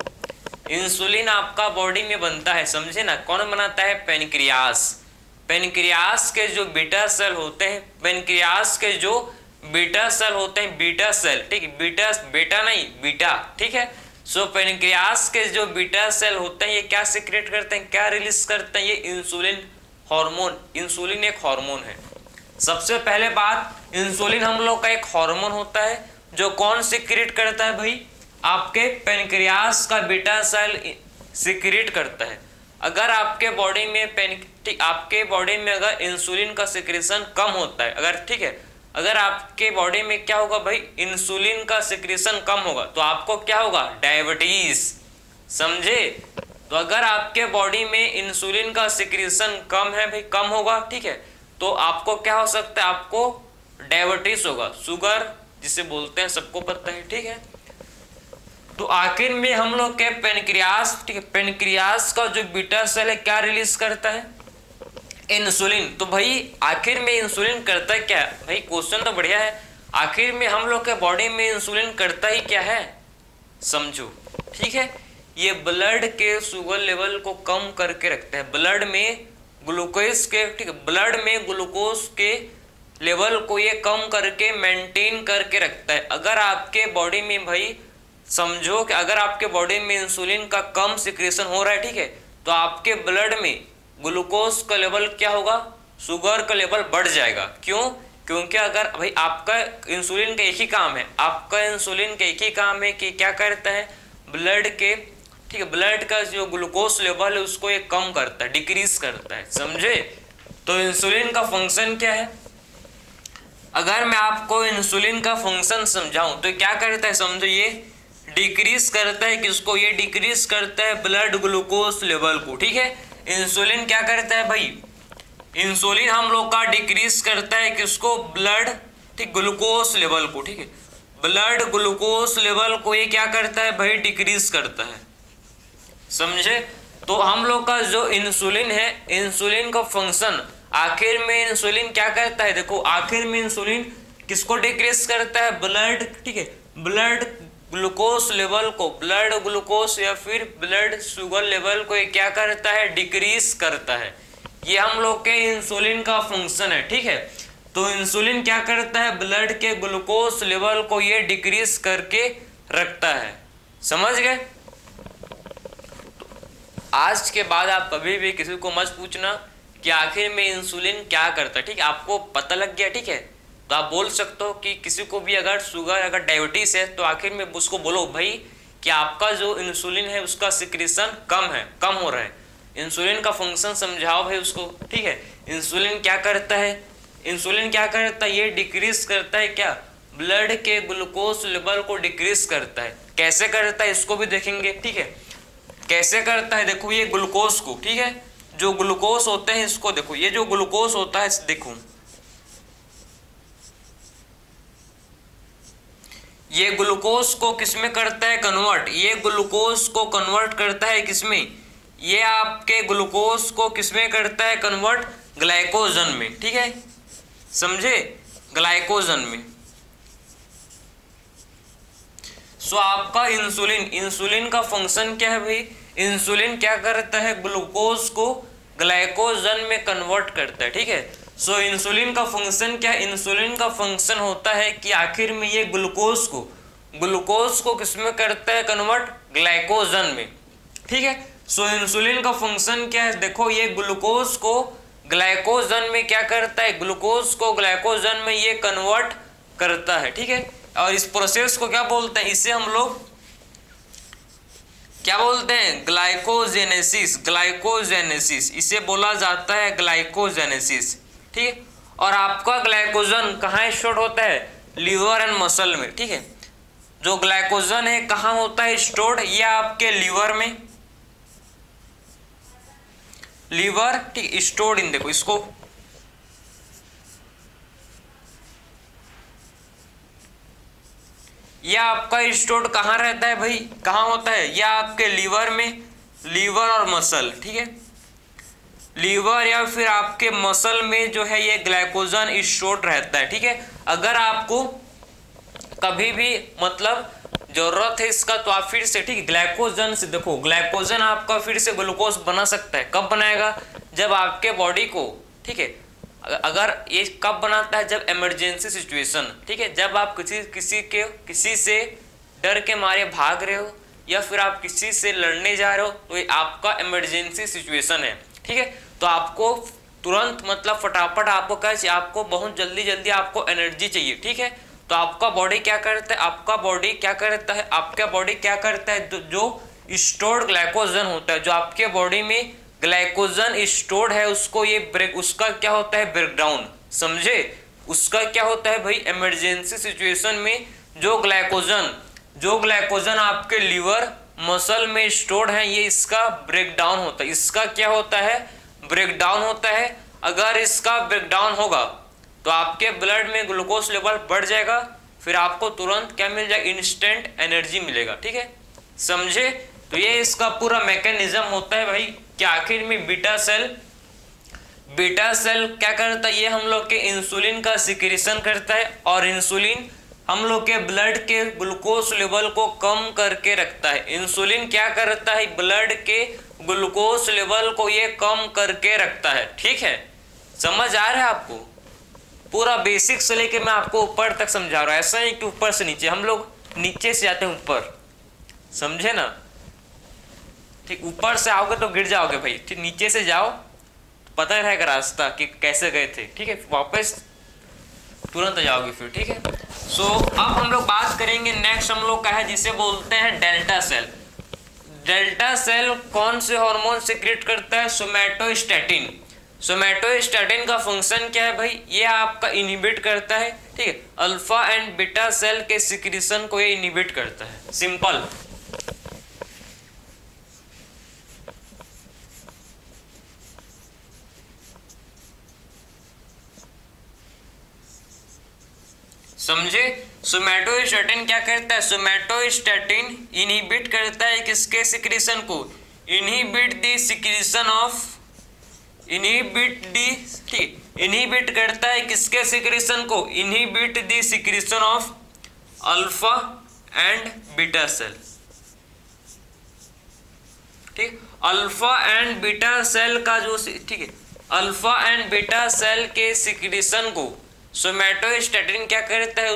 इंसुलिन आपका बॉडी में बनता है, समझे ना, कौन बनाता है, पेनक्रियास। पेनक्रियास के जो बीटा सेल होते हैं, पेनक्रियास के जो बीटा सेल होते हैं, बीटा सेल, ठीक, बीटा, बेटा नहीं, बीटा। ठीक है, सो पेनक्रियास के जो बीटा सेल होते हैं ये क्या सीक्रेट करते हैं, क्या रिलीज करते हैं, ये इंसुलिन हार्मोन। इंसुलिन एक हार्मोन है। सबसे पहले बात, इंसुलिन हम लोग का एक हार्मोन होता है जो कौन सीक्रेट करता है भाई, आपके पेनक्रियास का बीटा सेल सीक्रेट करता है। अगर आपके बॉडी में आपके बॉडी में अगर इंसुलिन का सीक्रेशन कम होता है, अगर, ठीक है, अगर आपके बॉडी में क्या होगा भाई, इंसुलिन का सीक्रेशन कम होगा तो आपको क्या होगा, डायबिटीज, समझे। तो अगर आपके बॉडी में इंसुलिन का सीक्रेशन कम है भाई, कम होगा, ठीक है, तो आपको क्या हो सकता है, आपको डायबिटीज होगा, शुगर जिसे बोलते हैं, सबको पता है। ठीक है, तो आखिर में हम लोग के पेनक्रियास, ठीक है, पेनक्रियास का जो बीटा सेल है क्या रिलीज करता है, इंसुलिन। तो भाई आखिर में इंसुलिन करता है क्या भाई, क्वेश्चन तो बढ़िया है। आखिर में हम लोग के बॉडी में इंसुलिन करता ही क्या है, समझो। ठीक है, ये ब्लड के शुगर लेवल को कम करके रखता है, ब्लड में ग्लूकोज के, ठीक है, ब्लड में ग्लूकोज के लेवल को ये कम करके मेंटेन करके रखता है। अगर आपके बॉडी में भाई समझो कि अगर आपके बॉडी में इंसुलिन का कम सिक्रेशन हो रहा है, ठीक है, तो आपके ब्लड में ग्लूकोज का लेवल क्या होगा, शुगर का लेवल बढ़ जाएगा। क्यों, क्योंकि अगर भाई आपका इंसुलिन का एक ही काम है, आपका इंसुलिन का एक ही काम है कि क्या करता है, ब्लड के, ठीक है, ब्लड का जो ग्लूकोज लेवल है उसको ये कम करता है, डिक्रीज करता है, समझे। तो इंसुलिन का फंक्शन क्या है, अगर मैं आपको इंसुलिन का फंक्शन समझाऊं तो क्या करता है, समझो, ये डिक्रीज करता है किसको, ये डिक्रीज करता है ब्लड ग्लूकोज लेवल को। ठीक है, इंसुलिन क्या करता है भाई, इंसुलिन हम लोग का डिक्रीज करता है किसको, ब्लड, ठीक, ग्लूकोज लेवल को, ठीक है, ब्लड ग्लूकोज लेवल को ये क्या करता है भाई, डिक्रीज करता है, समझे। तो हम लोग का जो इंसुलिन है, इंसुलिन का फंक्शन आखिर में इंसुलिन क्या करता है, देखो आखिर में इंसुलिन किसको डिक्रीज करता है, ब्लड, ठीक है, ब्लड ग्लूकोज लेवल को, ब्लड ग्लूकोज या फिर ब्लड शुगर लेवल को ये क्या करता है, डिक्रीज करता है। ये हम लोग के इंसुलिन का फंक्शन है, ठीक है। तो इंसुलिन क्या करता है, ब्लड के ग्लूकोज लेवल को ये डिक्रीज करके रखता है, समझ गए। आज के बाद आप कभी भी किसी को मत पूछना कि आखिर में इंसुलिन क्या करता है, ठीक है, आपको पता लग गया, ठीक है। तो आप बोल सकते हो कि किसी को भी अगर शुगर, अगर डायबिटीज है, तो आखिर में उसको बोलो भाई कि आपका जो इंसुलिन है उसका सिक्रीशन कम है, कम हो रहा है, इंसुलिन का फंक्शन समझाओ भाई उसको, ठीक है। इंसुलिन क्या करता है, इंसुलिन क्या करता है, ये डिक्रीज करता है क्या, ब्लड के ग्लूकोज लेवल को डिक्रीज करता है। कैसे करता है इसको भी देखेंगे, ठीक है, कैसे करता है। देखो ये ग्लूकोज को, ठीक है, जो ग्लूकोज होते हैं इसको देखो, ये जो ग्लूकोज होता है देखो, ये ग्लूकोज को किसमें करता है कन्वर्ट, ये ग्लूकोज को कन्वर्ट करता है किसमें, ये आपके ग्लूकोज को किसमें करता है कन्वर्ट, ग्लाइकोजन में, ठीक है, समझे, ग्लाइकोजन में। सो आपका इंसुलिन, इंसुलिन का फंक्शन क्या है भाई, इंसुलिन क्या करता है, ग्लूकोज को ग्लाइकोजन में कन्वर्ट करता है, ठीक है। सो इंसुलिन का फंक्शन क्या है, इंसुलिन का फंक्शन होता है कि आखिर में ये ग्लूकोज को किसमें करता है कन्वर्ट, ग्लाइकोजन में, ठीक है। सो इंसुलिन का फंक्शन क्या है, देखो ये ग्लूकोज को ग्लाइकोजन में क्या करता है, ग्लूकोज को ग्लाइकोजन में ये कन्वर्ट करता है, ठीक है। और इस प्रोसेस को क्या बोलते हैं, इसे हम लोग क्या बोलते हैं, ग्लाइकोजेनेसिस, ग्लाइकोजेनेसिस इसे बोला जाता है, ग्लाइकोजेनेसिस, ठीक है। और आपका ग्लाइकोजन कहाँ स्टोर होता है, लीवर एंड मसल में, ठीक है। जो ग्लाइकोजन है कहाँ होता है स्टोर्ड, ये आपके लीवर में, लीवर, ठीक, स्टोर्ड इन, देखो इसको, यह आपका स्टोर्ड कहाँ रहता है भाई, कहाँ होता है, यह आपके लीवर में, लीवर और मसल, ठीक है, लीवर या फिर आपके मसल में जो है ये ग्लाइकोजन स्टोर्ड रहता है, ठीक है। अगर आपको कभी भी मतलब जरूरत है इसका तो आप फिर से, ठीक, ग्लाइकोजन से देखो, ग्लाइकोजन आपका फिर से ग्लूकोज बना सकता है, कब बनाएगा, जब आपके बॉडी को, ठीक है, अगर ये कब बनाता है, जब इमरजेंसी सिचुएशन, ठीक है, जब आप किसी से डर के मारे भाग रहे हो या फिर आप किसी से लड़ने जा रहे हो, तो ये आपका इमरजेंसी सिचुएशन है, ठीक है। तो आपको तुरंत मतलब फटाफट आपको क्या चाहिए, आपको बहुत जल्दी आपको एनर्जी चाहिए, ठीक है। तो आपका बॉडी क्या करता है, आपका बॉडी क्या करता है, जो स्टोर्ड ग्लाइकोजन होता है, जो आपके बॉडी में ग्लाइकोजन स्टोर्ड है, उसको ये ब्रेक, उसका क्या होता है, ब्रेकडाउन, समझे, उसका क्या होता है भाई, इमरजेंसी सिचुएशन में जो ग्लाइकोजन आपके लीवर मसल में स्टोर्ड है, ये इसका ब्रेकडाउन होता है, इसका क्या होता है, ब्रेकडाउन होता है। अगर इसका ब्रेकडाउन होगा तो आपके ब्लड में ग्लूकोज लेवल बढ़ जाएगा, फिर आपको तुरंत क्या मिल जाएगा, इंस्टेंट एनर्जी मिलेगा, ठीक है, समझे। तो ये इसका पूरा मैकेनिज्म होता है भाई कि आखिर में बीटा सेल क्या करता है, ये हम लोग के इंसुलिन का सिक्रीशन करता है, और इंसुलिन हम लोग के ब्लड के ग्लूकोज लेवल को कम करके रखता है। इंसुलिन क्या करता है, ब्लड के ग्लूकोज लेवल को ये कम करके रखता है, ठीक है, समझ आ रहा है आपको। पूरा बेसिक से लेके मैं आपको ऊपर तक समझा रहा हूँ, ऐसा नहीं कि ऊपर से नीचे, हम लोग नीचे से आते हैं ऊपर, समझे ना, ठीक, ऊपर से आओगे तो गिर जाओगे भाई, ठीक, नीचे से जाओ तो पता रहेगा रास्ता कि कैसे गए थे, ठीक है, वापस तुरंत जाओगे फिर, ठीक है। सो अब हम लोग बात करेंगे, नेक्स्ट हम लोग का है जिसे बोलते हैं डेल्टा सेल। डेल्टा सेल कौन से हार्मोन सिक्रेट करता है, सोमैटोस्टैटिन। सोमैटोस्टैटिन का फंक्शन क्या है भाई, ये आपका इनहिबिट करता है, ठीक है, अल्फा एंड बीटा सेल के सिक्रीशन को ये इनहिबिट करता है, सिंपल। समझे। सोमैटोस्टैटिन क्या करता है, सोमैटोस्टैटिन इनहिबिट करता है किसके सिक्रीशन को, इनहिबिट करता है किसके सिक्रीशन को, inhibit the secretion of alpha and beta cell. ठीक, अल्फा एंड बीटा सेल का जो, ठीक है, अल्फा एंड बीटा सेल के सिक्रीशन को सोमैटोस्टैटिन क्या करता है,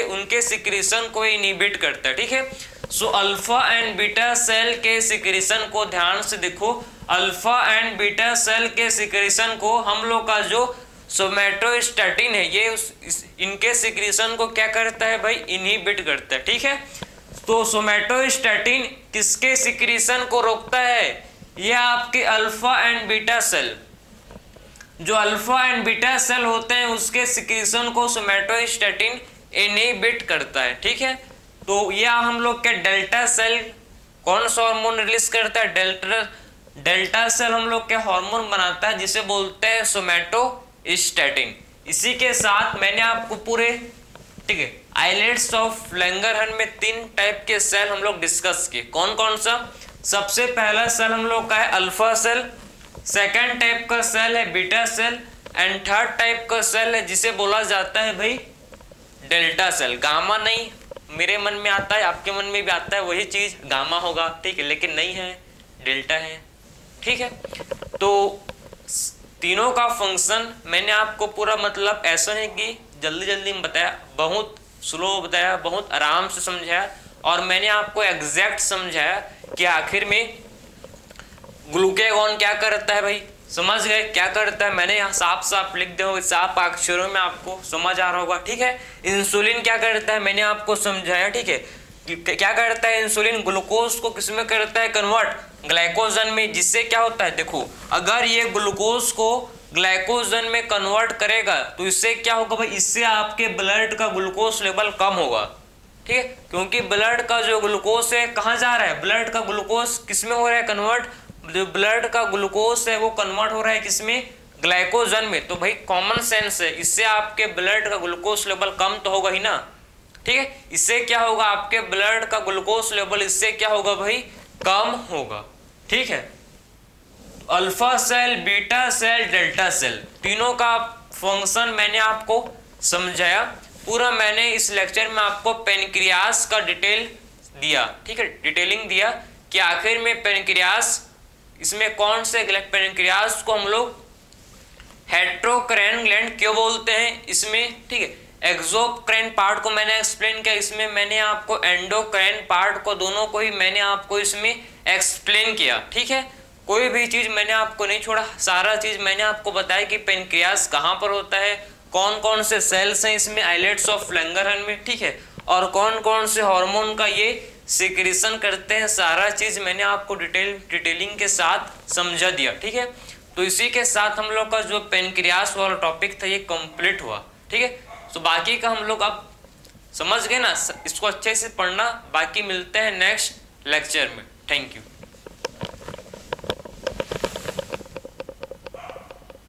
उनके सिक्रीशन को इनहिबिट करता है। ठीक है, so alpha and beta cell के सिक्रीशन को ध्यान से देखो, अल्फा एंड बीटा सेल के सिक्रीशन को हम लोग का जो सोमैटोस्टैटिन है ये इनके सिक्रीशन को क्या करता है भाई, इनहिबिट करता है। ठीक है, तो सोमैटोस्टैटिन किसके सिक्रीशन को रोकता है, ये आपके अल्फा एंड बीटा सेल, जो अल्फा एंड बीटा सेल होते हैं उसके सिक्रीशन को सोमैटोस्टैटिन इनहिबिट करता है। ठीक है, तो यह हम लोग के डेल्टा सेल कौन सा हार्मोन रिलीज करता है, डेल्टा सेल हम लोग के हार्मोन बनाता है जिसे बोलते हैं सोमैटोस्टैटिन। इसी के साथ मैंने आपको पूरे, ठीक है, आइलेट्स ऑफ लैंगरहन में 3 टाइप के सेल हम लोग डिस्कस किए। कौन कौन सा, सबसे पहला सेल हम लोग का है अल्फा सेल, सेकेंड टाइप का सेल है beta cell, and third type का सेल है जिसे बोला जाता है भाई डेल्टा सेल। गामा नहीं, मेरे मन में आता है, आपके मन में भी आता है, वही चीज गामा होगा, ठीक है, लेकिन नहीं है, डेल्टा है। ठीक है, तो तीनों का फंक्शन मैंने आपको पूरा, मतलब ऐसा है कि जल्दी जल्दी में बताया, बहुत स्लो बताया, बहुत आराम से समझाया, और मैंने आपको एग्जैक्ट समझाया कि आखिर में ग्लूकेगॉन क्या करता है भाई, समझ गए क्या करता है, मैंने यहाँ साफ साफ लिख दिया, साफ अक्षरों में आपको समझ आ रहा होगा। ठीक है, इंसुलिन क्या करता है मैंने आपको समझाया। ठीक है, क्या करता है इंसुलिन, ग्लूकोज को किसमें करता है कन्वर्ट, ग्लाइकोजन में, जिससे क्या होता है, देखो अगर ये ग्लूकोज को ग्लाइकोजन में कन्वर्ट करेगा तो इससे क्या होगा भाई, इससे आपके ब्लड का ग्लूकोज लेवल कम होगा। ठीक है, क्योंकि ब्लड का जो ग्लूकोज है कहाँ जा रहा है, ब्लड का ग्लूकोज किसमें हो रहा है कन्वर्ट, जो ब्लड का ग्लूकोज है वो कन्वर्ट हो रहा है किसमें, ग्लाइकोजन में। तो भाई कॉमन सेंस है, इससे आपके ब्लड का ग्लूकोज लेवल कम तो होगा ही ना। ठीक है, इससे क्या होगा, आपके ब्लड का ग्लूकोज लेवल इससे क्या होगा भाई, कम होगा। ठीक है, alpha cell, beta cell, delta cell, तीनों का फंक्शन मैंने आपको समझाया पूरा। मैंने इस लेक्चर में आपको पेनक्रियास का डिटेल दिया, ठीक है, डिटेलिंग दिया कि आखिर में पेनक्रियास, इसमें कौन से पेनक्रियास को हम लोग हेट्रोक्राइन ग्लैंड क्यों बोलते हैं इसमें। ठीक है, एक्सोक्राइन पार्ट को मैंने एक्सप्लेन किया, इसमें मैंने आपको एंडोक्राइन पार्ट को, दोनों को ही मैंने आपको इसमें एक्सप्लेन किया। ठीक है, कोई भी चीज मैंने आपको नहीं छोड़ा, सारा चीज मैंने आपको बताया कि पेनक्रियास कहाँ पर होता है, कौन कौन से सेल्स हैं इसमें आइलेट्स ऑफ लैंगरहन में, ठीक है, और कौन कौन से हार्मोन का ये सिक्रीशन करते हैं, सारा चीज मैंने आपको डिटेलिंग के साथ समझा दिया। ठीक है, तो इसी के साथ हम लोग का जो पेनक्रियास वाला टॉपिक था ये कंप्लीट हुआ। ठीक है, तो बाकी का हम लोग अब समझ गए ना, इसको अच्छे से पढ़ना, बाकी मिलते हैं नेक्स्ट लेक्चर में। Thank you.